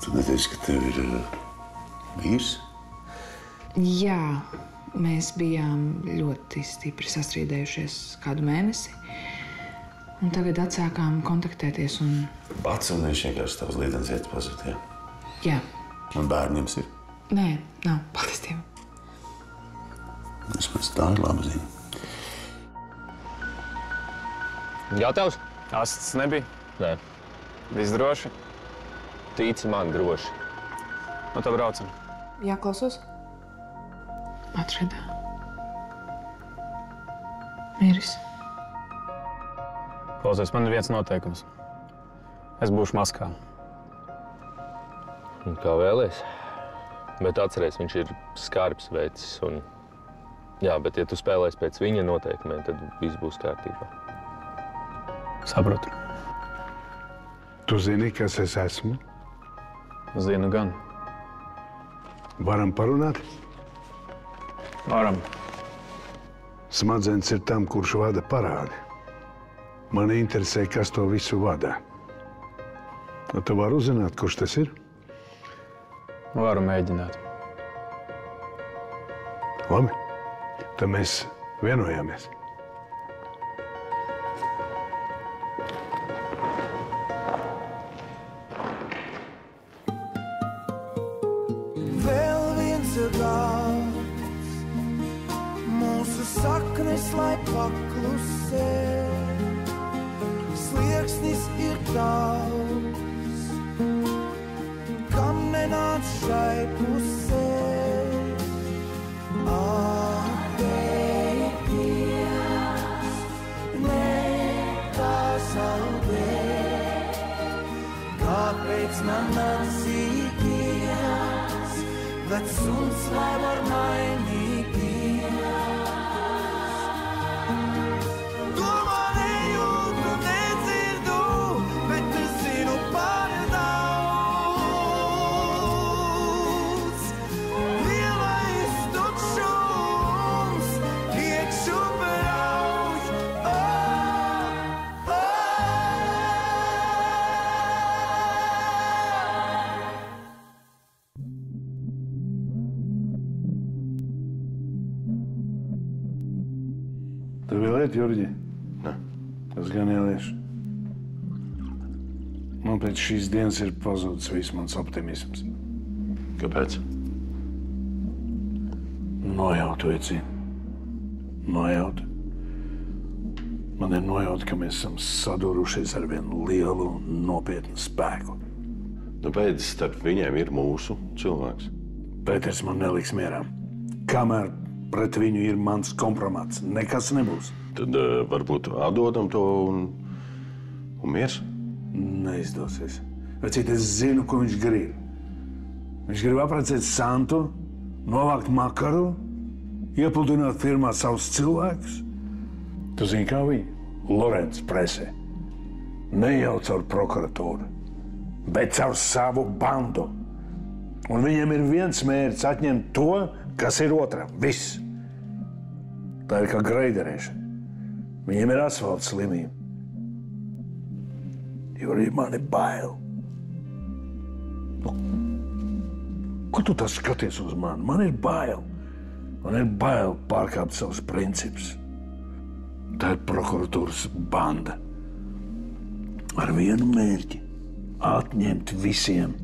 Tu neteici, ka tev ir vīrs? Jā, mēs bijām ļoti stipri sastrīdējušies kādu mēnesi. Un tagad atsākām kontaktēties un... Pats un viņš vienkārši tavs līdens iet pazūt, jā? Jā. Un bērni jums ir? Nē, nav. Paldies Dievam. Vismaz tā ir laba ziņa. Gatavs? Asts nebija? Nē. Viss droši? Tici man droši. Nu, tā braucam. Jā, klausos. Atradā. Miris. Klausies, man ir viens noteikums. Es būšu maskā. Un kā vēlies. Bet atceries, viņš ir skarbs veicis un... Jā, bet ja tu spēlēsi pēc viņa noteikumiem, tad viss būs kārtībā. Saprotu. Tu zini, kas es esmu? Zinu gan. Varam parunāt? Varam. Smadzenes ir tam, kurš vada parādi. Mani interesē, kas to visu vada. Tu vari uzzināt, kurš tas ir? Varu mēģināt. Labi. Tad mēs vienojāmies. Vēl viens gals, mūsu saknes, lai paklusē. Slieksnis ir tavs, kam nenāc šai pusē. Kāpēc man atsīties, vecums lai var mainīties? To man nejūtu, nedzirdu, bet es zinu par daudz. Lielais tukšums iekšu brauc. Tu vēl iet, Jurģi? Nē. Es gan ieliešu. Man pēc šīs dienas ir pazudis viss mans optimisms. Kāpēc? Nojautu, Eci. Nojautu. Man ir nojauta, ka mēs esam sadurušies ar vienu lielu un nopietnu spēku. Nu, pēc starp viņiem ir mūsu cilvēks. Pēters man neliks mierā. Kamēr pret viņu ir mans kompromats, nekas nebūs. Tad varbūt atdodam to un miers? Neizdosies. Vecīt, es zinu, ko viņš grib. Viņš grib apprecēt Santu, novākt makaru, iepludināt firmā savus cilvēkus. Tu zini, kā viņi? Lorents presē. Ne jau caur prokuratūru, bet caur savu bandu. Un viņiem ir viens mērķis atņemt to, kas ir otram. Viss. Tā ir kā greiderēšana. Viņiem ir asfalta slimība. Jo arī man ir bail. Nu, ko tu tā skaties uz mani? Man ir bail. Man ir bail pārkāpt savus principus. Tā ir prokuratūras banda. Ar vienu mērķi – atņemt visiem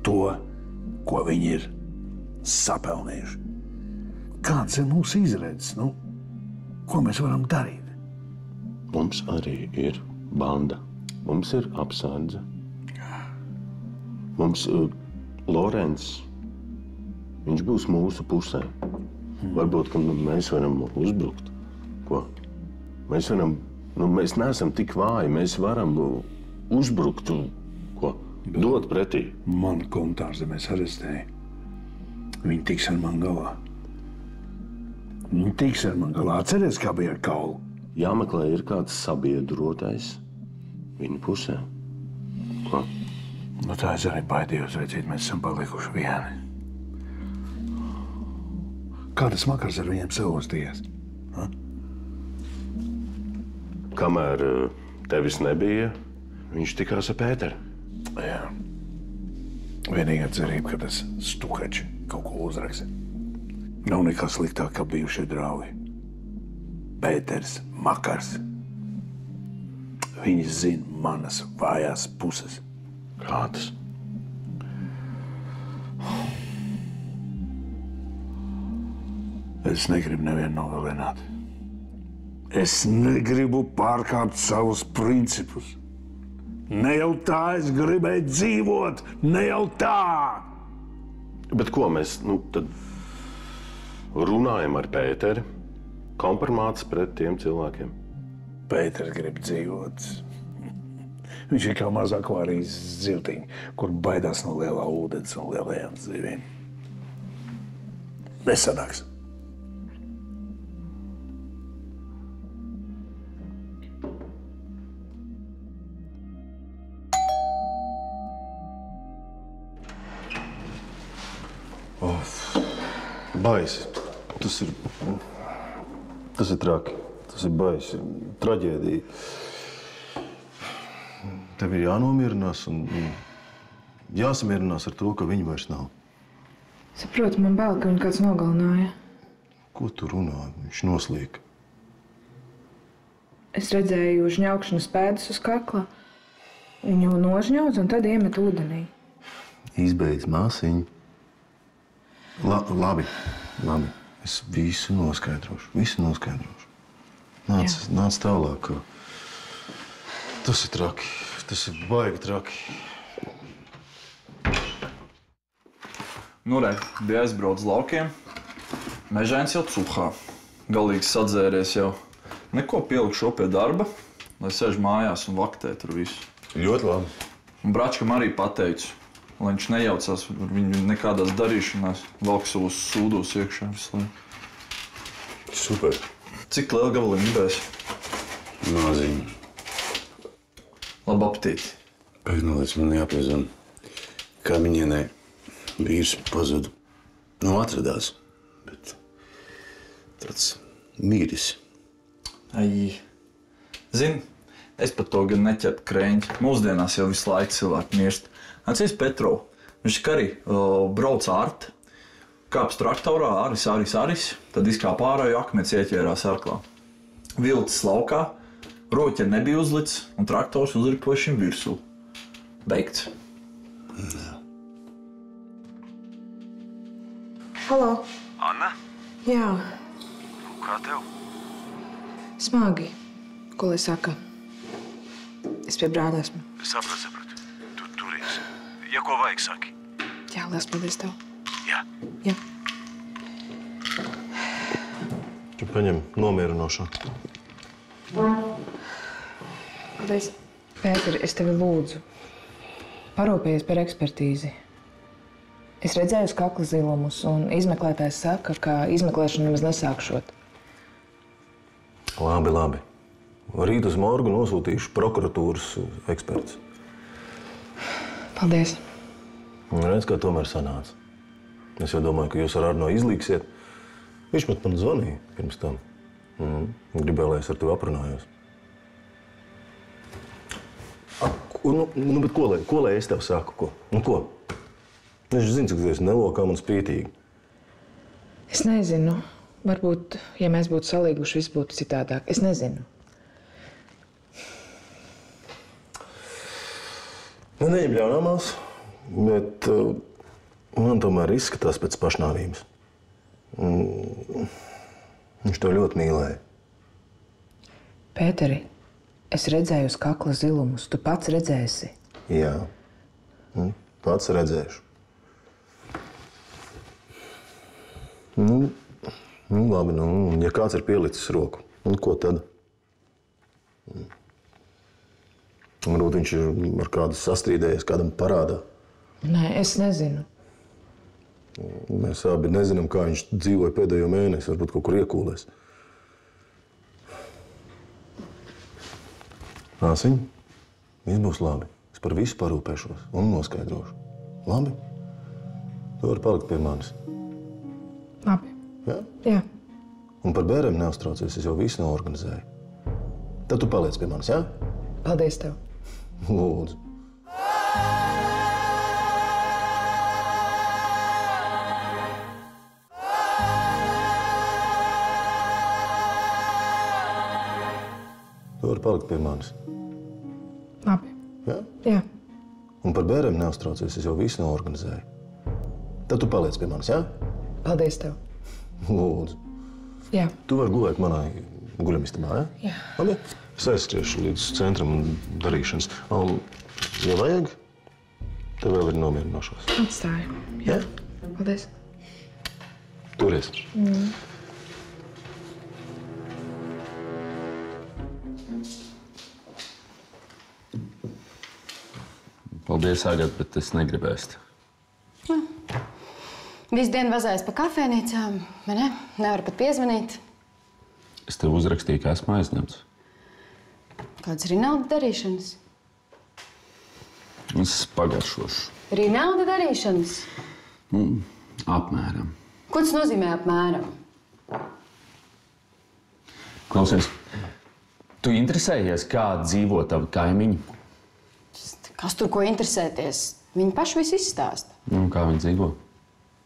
to, ko viņi ir sapelnījuši. Kāds ir mūsu izredzes, nu? Ko mēs varam darīt? Mums arī ir banda. Mums ir apsardze. Mums Lorents, viņš būs mūsu pusē. Varbūt, ka mēs varam uzbrukt. Ko? Mēs varam, mēs neesam tik vāji, mēs varam uzbrukt, ko? Dot pretī. Man kontārzemēs arestēja. Viņi tiks ar man galā. Viņi tiks ar man galā. Atceries, kā bija ar kaulu? Jāmeklē ir kāds sabiedrotais viņa pusē. Ko? Nu tā es arī baidījos, redzīt, mēs esam palikuši vieni. Kā tas makars ar viņiem savostījies? Ha? Kamēr tevis nebija, viņš tikās ar Pēteru. Jā. Vienīgā cerība, ka tas Stukačs kaut ko uzraksta. Nav nekā sliktāk, kā bijušie draugi. Pēters, Makars. Viņi zina manas vājās puses. Kādas? Es negribu nevienu nogalināt. Es negribu pārkāpt savus principus. Ne jau tā es gribēju dzīvot, ne jau tā! Bet ko mēs, tad runājam ar Pēteri? Kompromāts pret tiem cilvēkiem. Pēters grib dzīvot. Viņš ir kā mazā akvārijas zivtiņa, kur baidās no lielā ūdens un lielajām zivīm. Nesanāks. Baisi. Tas ir traki. Tas ir baisi. Traģēdija. Tev ir jānomierinās un jāsamierinās ar to, ka viņa vairs nav. Saprotu, man bail, ka viņu kāds nogalināja. Ko tu runā? Viņš noslīka. Es redzēju žņaukšanas pēdas uz kakla. Viņu nožņaudz un tad iemet ūdenī. Izbeidz māsiņu. Labi. Es visu noskaidrošu. Nāc tālāk. Tas ir traki. Tas ir baigi traki. Nu, bija aizbrauc uz laukiem. Mežains jau cuhā. Galīgi sadzēries jau. Neko pielikšu pie darba, lai sēž mājās un vaktē tur visu. Ļoti labi. Un Bračkam arī pateicu, lai viņš nejaucās ar viņu nekādās darīšanās, valk savus sūdos iekšā visu laiku. Super. Cik liela gabaliņa gribēs? Maziņu. Labu apetīti. Pēdnolīdz man jāpiezvan. Kaimiņienē vīrs pazuda. Atradās, bet tāds mīris. Ai, zini, es par to gan neķertu krēņi. Mūsdienās jau visu laiku cilvēki mirst. Atceries Petrovu. Viņš arī brauc ārti, kāps traktorā, aris, tad izkāp ārā, jo akmens ieķērās arklā. Vilcis laukā, roķeri nebija uzlicis un traktors uzripoja šim virsū. Beigts. Halo? Anna? Jā, Kā tev? smagi. Ko lai saka? Es pie brāļa esmu. Sapratu. Tu turies. Ja ko vajag, saki. Jā, liels paldies tev. Jā. Jā. Tu paņem nomierinošo. Paldies. Pēteri, es tevi lūdzu. Parūpējies par ekspertīzi. Es redzēju uz kakla zilumus, un izmeklētājs saka, ka izmeklēšana nemaz nesākšot. Labi. Rīt uz morgu nosūtīšu prokuratūras eksperts. Paldies. Un redz, kā tomēr sanāca. Es jau domāju, ka jūs ar Arno izlīksiet. Viņš man zvanīja pirms tam. Gribēju, lai es ar tevi aprunājos. Bet ko lai es tev saku? Ko? Viņš zina, cik tu esi nelokām un spītīgi. Es nezinu. Varbūt, ja mēs būtu salīguši, viss būtu citādāk. Es nezinu. Man neņem ļaunāmās, bet man tomēr izskatās pēc pašnāvības. Viņš to ļoti mīlēja. Pēteri, es redzēju uz kakla zilumus. Tu pats redzēsi. Jā, pats redzēšu. Labi, ja kāds ir pielicis roku, ko tad? Varbūt viņš ir ar kādu sastrīdējies, kādam parādā. Nē, es nezinu. Mēs abi nezinām, kā viņš dzīvoja pēdējo mēnesi, varbūt kaut kur iekūlēs. Māsiņ, viss būs labi. Es par visu parūpēšos un noskaidrošu. Labi? Tu vari palikt pie manis. Labi. Jā? Jā. Un par bērēm neuztraucies, es jau visu noorganizēju. Tad tu paliec pie manis, jā? Paldies tev. Lūdzu. vari palikt pie manis. Labi. Jā? Jā. Un par bērniem neuztraucies, es jau visu noorganizēju. Tad tu paliec pie manis, jā? Paldies tev. Lūdzu. Jā. Tu vari gulēt manā guļamistabā, jā? Jā. Labi? Es aizskriešu līdz centram un darīšanas. Ja vajag, tev vēl ir nomierinošos. Atstāju. Jā? Paldies. Turies. Paldies, Agat, bet es negribu ēst. Visu dienu vazājas pa kafejnīcām, vai ne? Nevaru pat piezvanīt. Es tev uzrakstīju, ka esmu aizņemts. Kādas Rinalda darīšanas? Es pagaršošu. Rinalda darīšanas? Apmēram. Ko tas nozīmē apmēram? Klausies, tu interesējies, kā dzīvo tavi kaimiņi? Kas tur ko interesēties? Viņi paši visu izstāsta. Kā viņi dzīvo?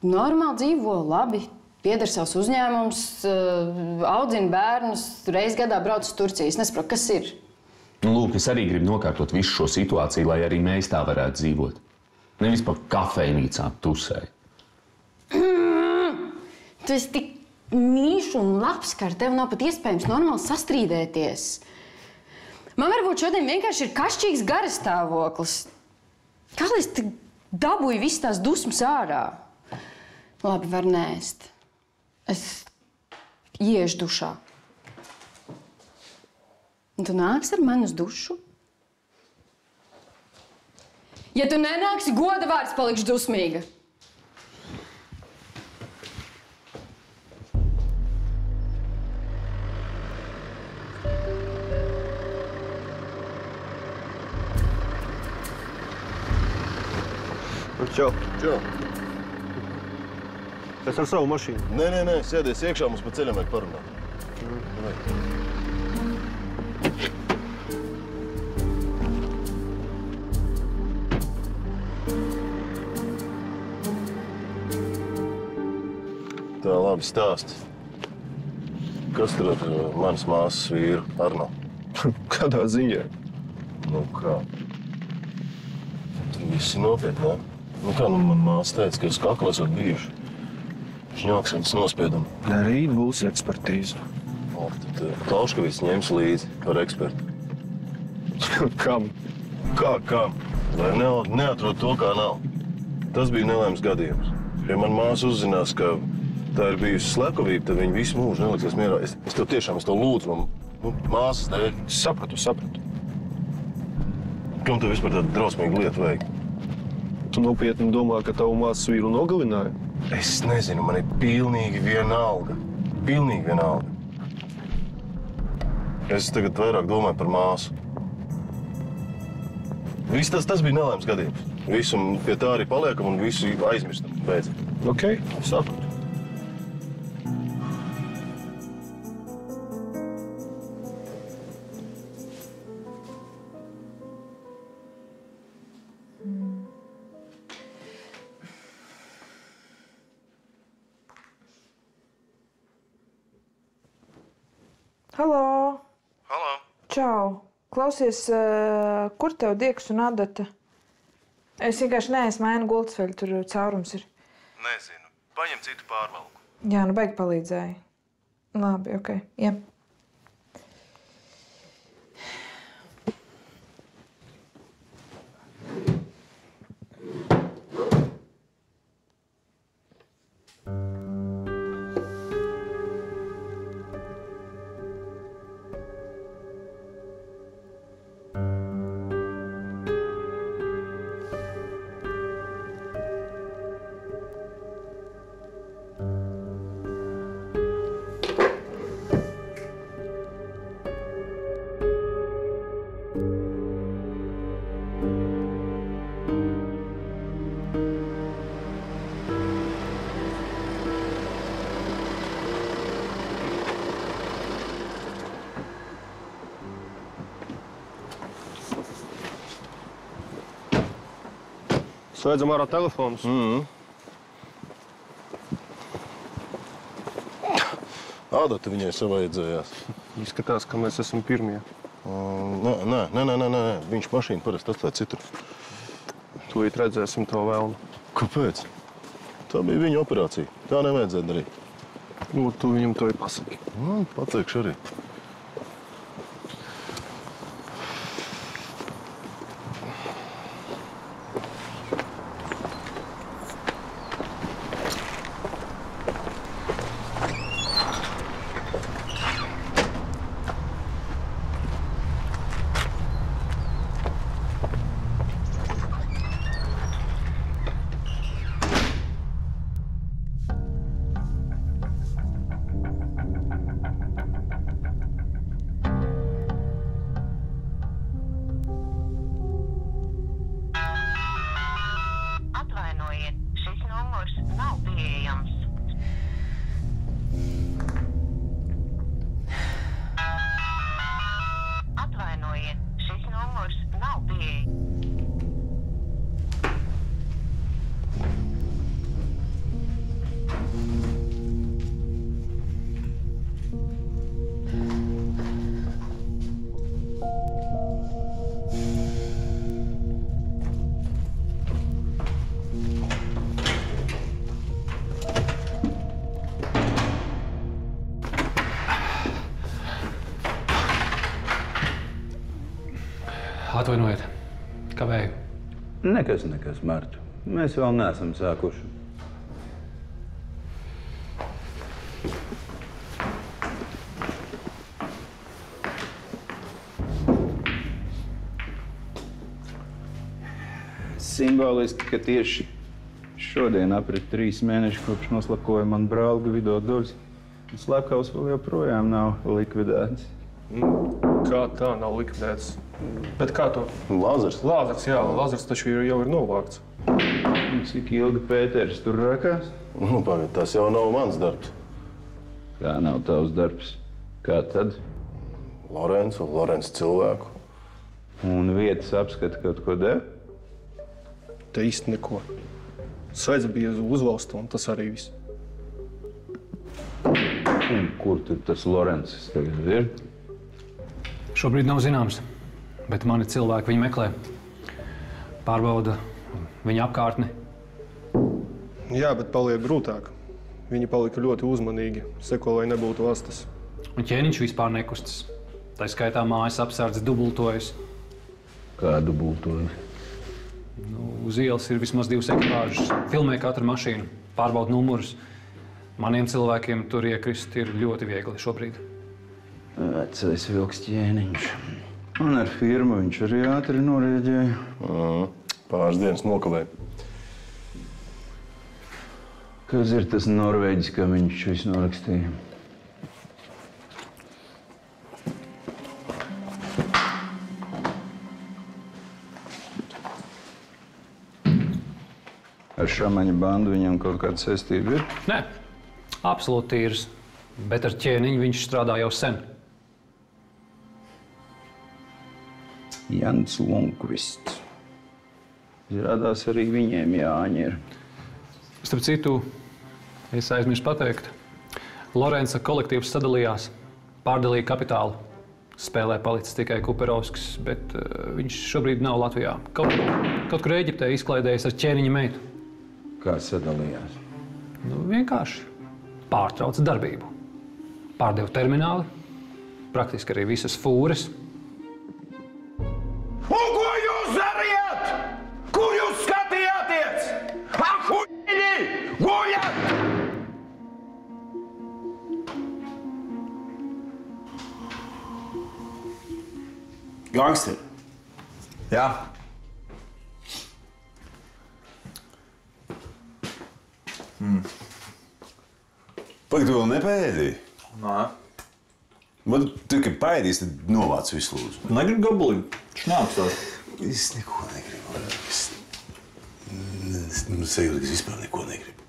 Normāli dzīvo, labi. Pieder savs uzņēmums, audzina bērnus, reiz gadā brauc uz Turciju. Es nesaprotu, kas ir. Lūk, es arī gribu nokārtot visu šo situāciju, lai arī mēs tā varētu dzīvot. Nevis pa kafejnīcām tusēji. Tu esi tik mīļš un labs, ka ar tevi nav pat iespējams normāli sastrīdēties. Man varbūt šodien vienkārši ir kašķīgs garastāvoklis. Kā lai es dabūju visu tās dusmas ārā? Labi, var nēst. Es iešu dušā. Un tu nāksi ar mani uz dušu? Ja tu nenāksi, goda vārds palikšu dusmīga. Čau. Čau. Es ar savu mašīnu. Nē, sēdies iekšā, mums pa ceļam vajag parunāt. Tā labi stāsti. Kas tur ar manas māsas vīru, Arno? Kādā ziņā? Nu kā? Tur viss ir nopietni, ne? Nu kā, man māsa teica, ka uz kakla esot bijuši. Šņāksens nospiedumu. Rīt būs ekspertīze. Tad Klauškavits ņems līdzi par ekspertu. Kam? Kā kam? Lai neatrod to, kā nav. Tas bija nelaimes gadījums. Ja man māsa uzzinās, ka tā ir bijusi slepkavība, tad viņa visu mūžu neliksies mierā. Es tev tiešām, es tev lūdzu, māsas dēļ. Sapratu. Kam tev vispār tāda drausmīga lieta vajag? Tu nopietni domā, ka tavu māsas vīru nogalināja? Es nezinu, man ir pilnīgi vienalga. Pilnīgi vienalga. Es tagad vairāk domāju par māsu. Viss tas bija nelaimes gadījums. Visu pie tā arī paliekam un visu aizmirstam. Beidzam. Ok. Sapratu. Halo! Halo! Čau! Klausies, kur tev Dieks un Adata? Es vienkārši neesmu mainu gultsveļu, tur caurums ir. Nezinu. Paņem citu pārvalku. Jā, nu baigi palīdzēja. Labi, ok. Jā. Slēdzam ārā telefonus. Adata viņai savaidzējās. Izskatās, ka mēs esam pirmie. Nē. Viņš mašīnu parasti atstāja citur. Tūlīt redzēsim to vēlnu. Kāpēc? Tā bija viņa operācija. Tā nevajadzētu darīt. Tu viņam to pasaki. Pateikšu arī. Atvainojiet, kavēju. Nekas, Martu. Mēs vēl neesam sākuši. Simboliski, ka tieši šodien aprit 3 mēneši kopš noslakoja man brāli Gvido Duļs. Slepkavs vēl joprojām nav likvidēts. Kā tā nav likvidēts? Bet kā to? Lāzars. Lāzars taču jau ir novākts. Cik ilgi Pēters tur rakās? Pagaid, tas jau nav mans darbs. Kā nav tavs darbs? Kā tad? Lorenz cilvēku. Un vietas apskata kaut ko deva? Te īsti neko. Sēdze bija uzvalsta, un tas arī viss. Un kur tur tas Lorencis tagad ir? Šobrīd nav zināms, bet mani cilvēki viņu meklē. Pārbauda viņa apkārtni. Jā, bet paliek grūtāk. Viņi palika ļoti uzmanīgi, seko, lai nebūtu astas. Un ķēniņš vispār nekustas. Tā skaitā mājas apsardze dubultojas. Kā dubultojas? Uz ielas ir vismaz 2 ekipāžas. Filmē katru mašīnu, pārbauda numurus. Maniem cilvēkiem tur iekrist ir ļoti viegli šobrīd. Vecais vilks ķēniņš. Un ar firmu viņš arī ātri norēģēja. Pāris dienas nokavēja. Kas ir tas norvēģis, ka viņš visu norakstīja? Ar šamaņa bandu viņam kaut kāda saistība ir? Nē, absolūti tīrs. Bet ar ķēniņu viņš strādā jau sen. Jans Lundqvists. Izrādās arī viņiem Jāņi ir. Starp citu, es aizmirsu pateikt. Lorenza kolektīvs sadalījās, pārdalīja kapitālu. Spēlē palicis tikai Kuperovskis, bet viņš šobrīd nav Latvijā. Kaut kur Ēģiptē izklaidējies ar ķēniņa meitu. Kā sadalījās? Vienkārši pārtrauca darbību. Pārdeva termināli, praktiski arī visas fūres. Un ko jūs dariet? Kur jūs skatījāties? Ahuļi! Guļat! Gangster. Jā. Pagaid, tu vēl nepēdīji? Nē. Man tu, kad pēdīs, tad novāc visu lūdzu. Negribu gabalīgu. Šnāpstās. Es neko negribu. Es sajūtu, ka es vispār neko negribu.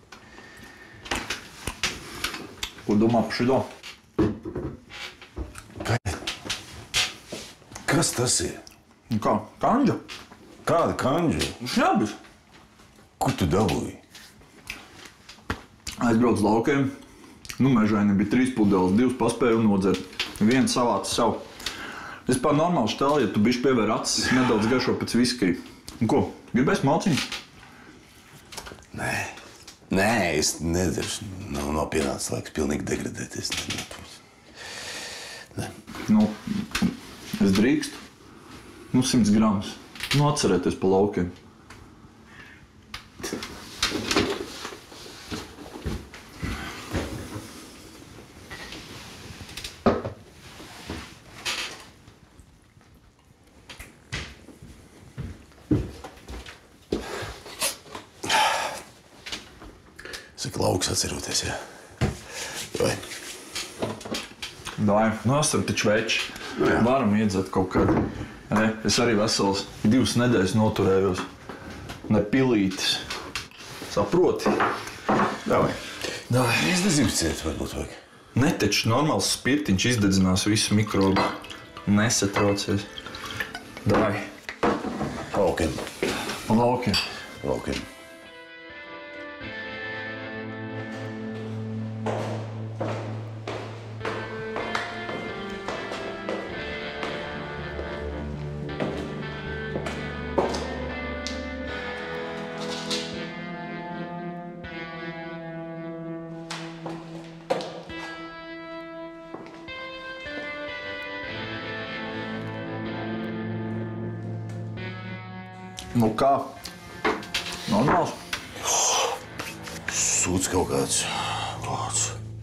Ko domā par šito? Kas tas ir? Kā? Kanģa? Kāda kanģa? Šņabis. Kur tu dabūji? Aizbrauc uz laukiem. Mežaini bija 3 pudeles, 2 paspēju nodzert. 1 savāca savu. Es pār normāli štāli, ja tu bišķi pievēr acis, nedaudz garšo pēc viskiju. Un ko, gribēs malciņu? Nē, es nedaršu. Nav pienācis laiks pilnīgi degradēties. Nē. Nu, es drīkstu. 100 gramus. Atcerēties pa laukiem. Saka, lauks atceroties, jā. Vai, esam taču veči. Varam iedzēt kaut kādu. Es arī vesels 2 nedēļas noturējos. Ne pilītis. Saproti? Davai. Es nezinu, ciet varbūt vajag. Ne taču normāls spirtiņš izdedzinās visu mikrobu. Nesatraucies. Davai. Laukiem. Laukiem. Laukiem. Nu kā? Normāls? Sūds kaut kāds.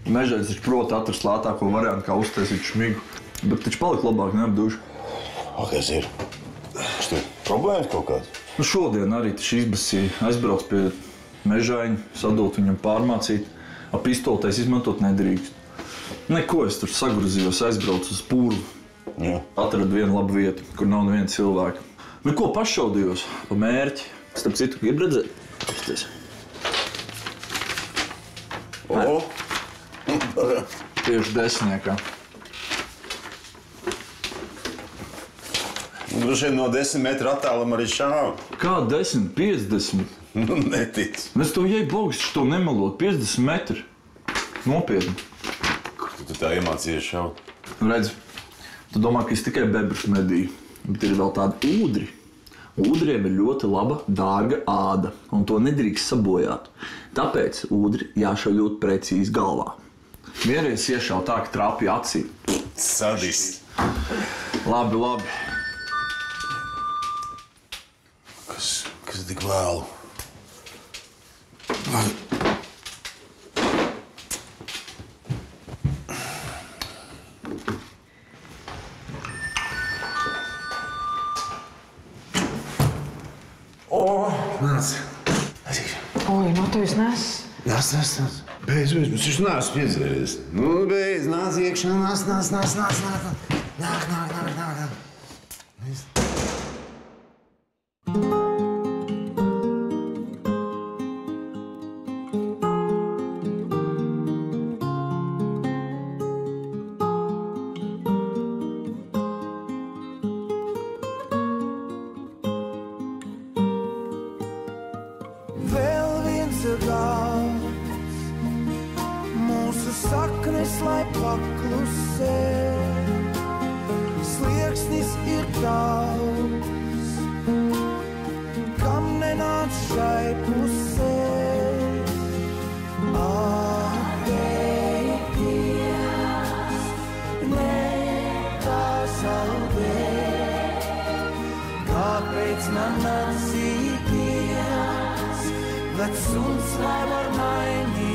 Mežais taču prot atrast lētāko variantu, kā uztaisīt šmigu. Bet taču palika labāk, ne ap dušu. Kas ir? Štur problēmas kaut kāds? Nu šodien arī taču izbasīja. Aizbrauc pie mežaiņa, sadot viņam pārmācīt. Ap pistoltais izmantot nedrīkst. Neko, es tur sagruzījos, aizbraucu uz pūru. Atradu vienu labu vietu, kur nav neviena cilvēka. Nu ko, pašaudījos pa mērķi. Starp citu, grib redzēt? Apsties. Tieši 10. Droši vien no 10 metru attālum arī šāvu. Kā 10? 50? Netic. Es to ieju baugstu, to nemelot. 50 metri. Nopietni. Kur tu tā iemācījies šaut? Redz, tu domā, ka es tikai bebrus medīju. Bet ir vēl tādi ūdri. Ūdriem ir ļoti laba, dārga āda, un to nedrīkst sabojāt. Tāpēc ūdri jāšaujūt precīzi galvā. Vienreiz iešauj tā, ka trāpīja acī. Sadists. Labi. Kas tik vēlu? Nāc. Oi, no tevis nes. Nāc. Beidz, es taču neesmu piedzēries. Nu, beidz, nāc iekšā, nāc. Nāk. Vēl viens gals, mūsu saknes, lai paklusē. Slieksnis ir tavs, kam nenāc šai pusē. Atteikties, nepazaudē, kāpēc man atsīties? Bet suns lai var mainīt.